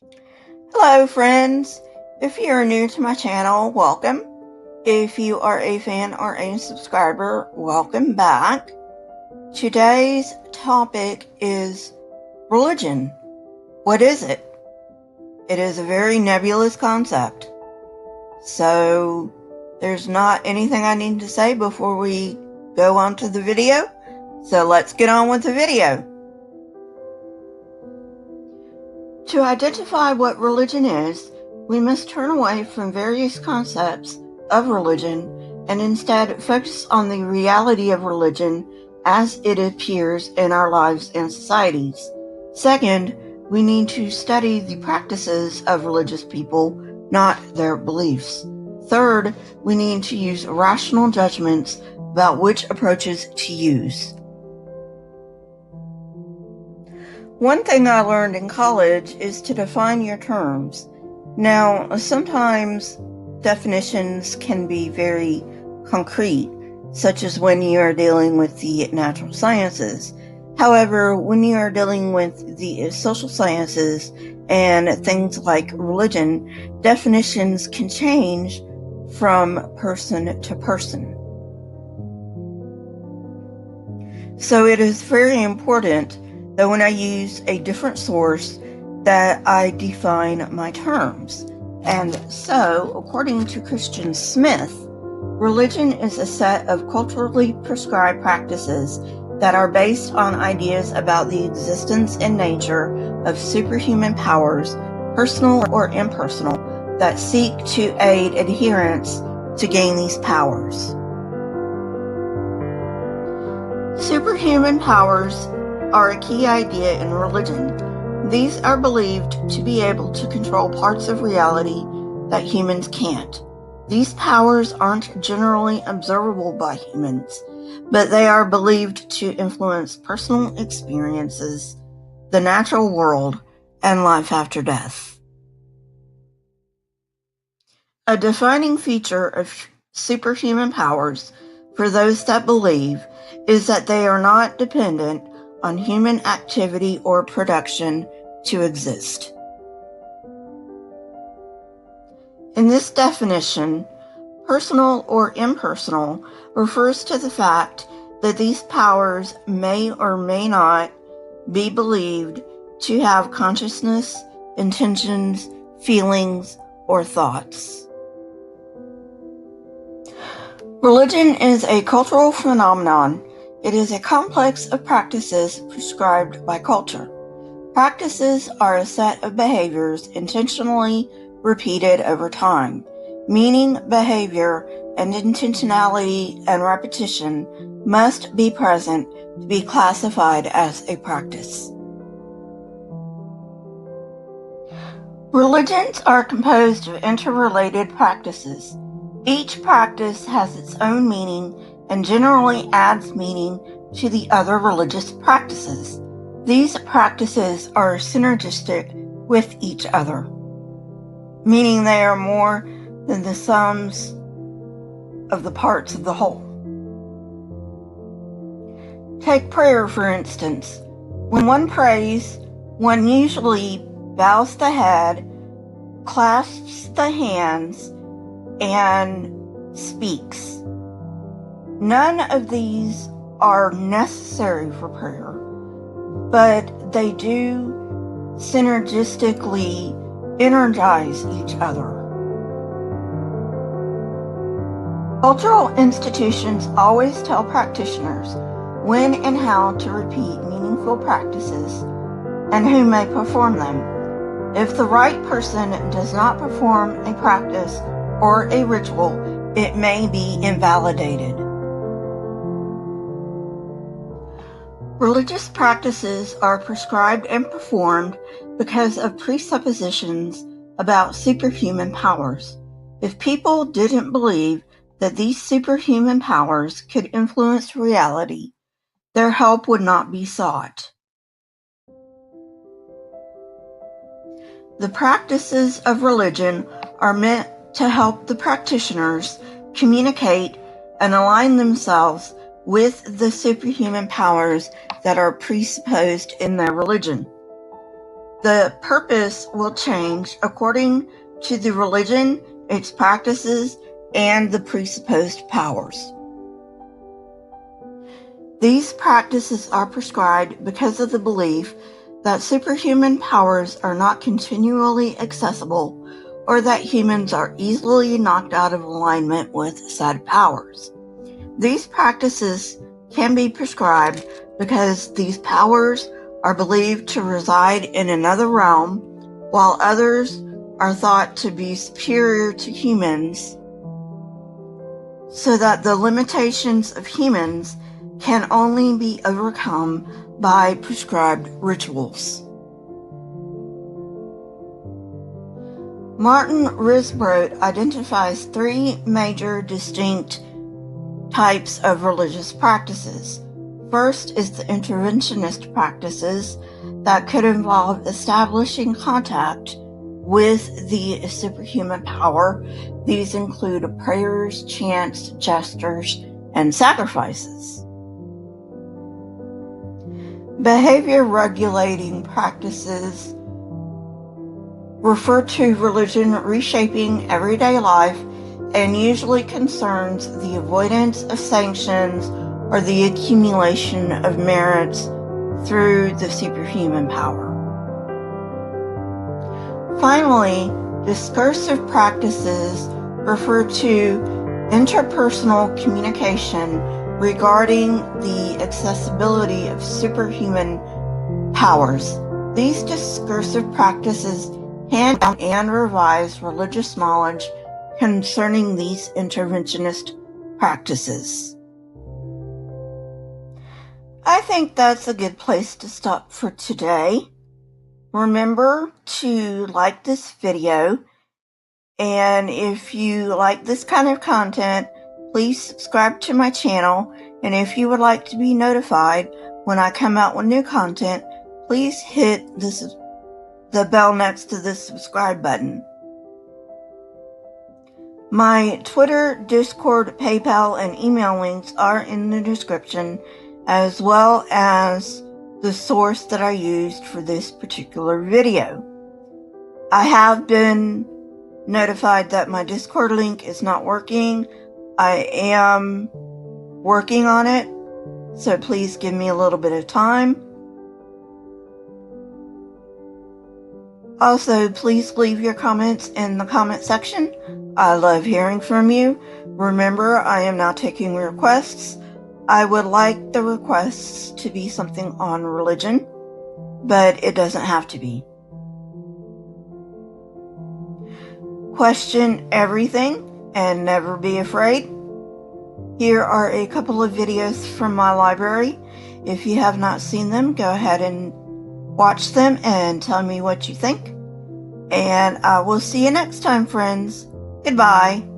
Hello friends, if you are new to my channel, welcome. If you are a fan or a subscriber, welcome back. Today's topic is religion. What is it? It is a very nebulous concept. So there's not anything I need to say before we go on to the video. So let's get on with the video. To identify what religion is, we must turn away from various concepts of religion and instead focus on the reality of religion as it appears in our lives and societies. Second, we need to study the practices of religious people, not their beliefs. Third, we need to use rational judgments about which approaches to use. One thing I learned in college is to define your terms. Now, sometimes definitions can be very concrete, such as when you are dealing with the natural sciences. However, when you are dealing with the social sciences and things like religion, definitions can change from person to person. So it is very important that when I use a different source that I define my terms. And so, according to Christian Smith, religion is a set of culturally prescribed practices that are based on ideas about the existence and nature of superhuman powers, personal or impersonal, that seek to aid adherents to gain these powers. Superhuman powers are a key idea in religion. These are believed to be able to control parts of reality that humans can't. These powers aren't generally observable by humans, but they are believed to influence personal experiences, the natural world, and life after death. A defining feature of superhuman powers for those that believe is that they are not dependent on human activity or production to exist. In this definition, personal or impersonal refers to the fact that these powers may or may not be believed to have consciousness, intentions, feelings, or thoughts. Religion is a cultural phenomenon. It is a complex of practices prescribed by culture. Practices are a set of behaviors intentionally repeated over time. Meaning, behavior, and intentionality and repetition must be present to be classified as a practice. Religions are composed of interrelated practices. Each practice has its own meaning and generally adds meaning to the other religious practices. These practices are synergistic with each other, meaning they are more than the sums of the parts of the whole. Take prayer, for instance. When one prays, one usually bows the head, clasps the hands, and speaks. None of these are necessary for prayer, but they do synergistically energize each other. Cultural institutions always tell practitioners when and how to repeat meaningful practices and who may perform them. If the right person does not perform a practice or a ritual, it may be invalidated. Religious practices are prescribed and performed because of presuppositions about superhuman powers. If people didn't believe that these superhuman powers could influence reality, their help would not be sought. The practices of religion are meant to help the practitioners communicate and align themselves with the superhuman powers that are presupposed in their religion. The purpose will change according to the religion, its practices, and the presupposed powers. These practices are prescribed because of the belief that superhuman powers are not continually accessible, or that humans are easily knocked out of alignment with said powers. These practices can be prescribed because these powers are believed to reside in another realm, while others are thought to be superior to humans, so that the limitations of humans can only be overcome by prescribed rituals. Martin Risbrodt identifies three major distinct types of religious practices. First is the interventionist practices that could involve establishing contact with the superhuman power. These include prayers, chants, gestures, and sacrifices. Behavior regulating practices refer to religion reshaping everyday life and usually concerns the avoidance of sanctions or the accumulation of merits through the superhuman power. Finally, discursive practices refer to interpersonal communication regarding the accessibility of superhuman powers. These discursive practices hand down and revise religious knowledge concerning these interventionist practices. I think that's a good place to stop for today. Remember to like this video, and if you like this kind of content, please subscribe to my channel, and if you would like to be notified when I come out with new content, please hit the bell next to the subscribe button. My Twitter, Discord, PayPal, and email links are in the description, as well as the source that I used for this particular video. I have been notified that my Discord link is not working. I am working on it, so please give me a little bit of time. Also, please leave your comments in the comment section. I love hearing from you. Remember, I am now taking requests. I would like the requests to be something on religion, but it doesn't have to be. Question everything and never be afraid. Here are a couple of videos from my library. If you have not seen them, go ahead and watch them and tell me what you think. And I will see you next time, friends. Goodbye.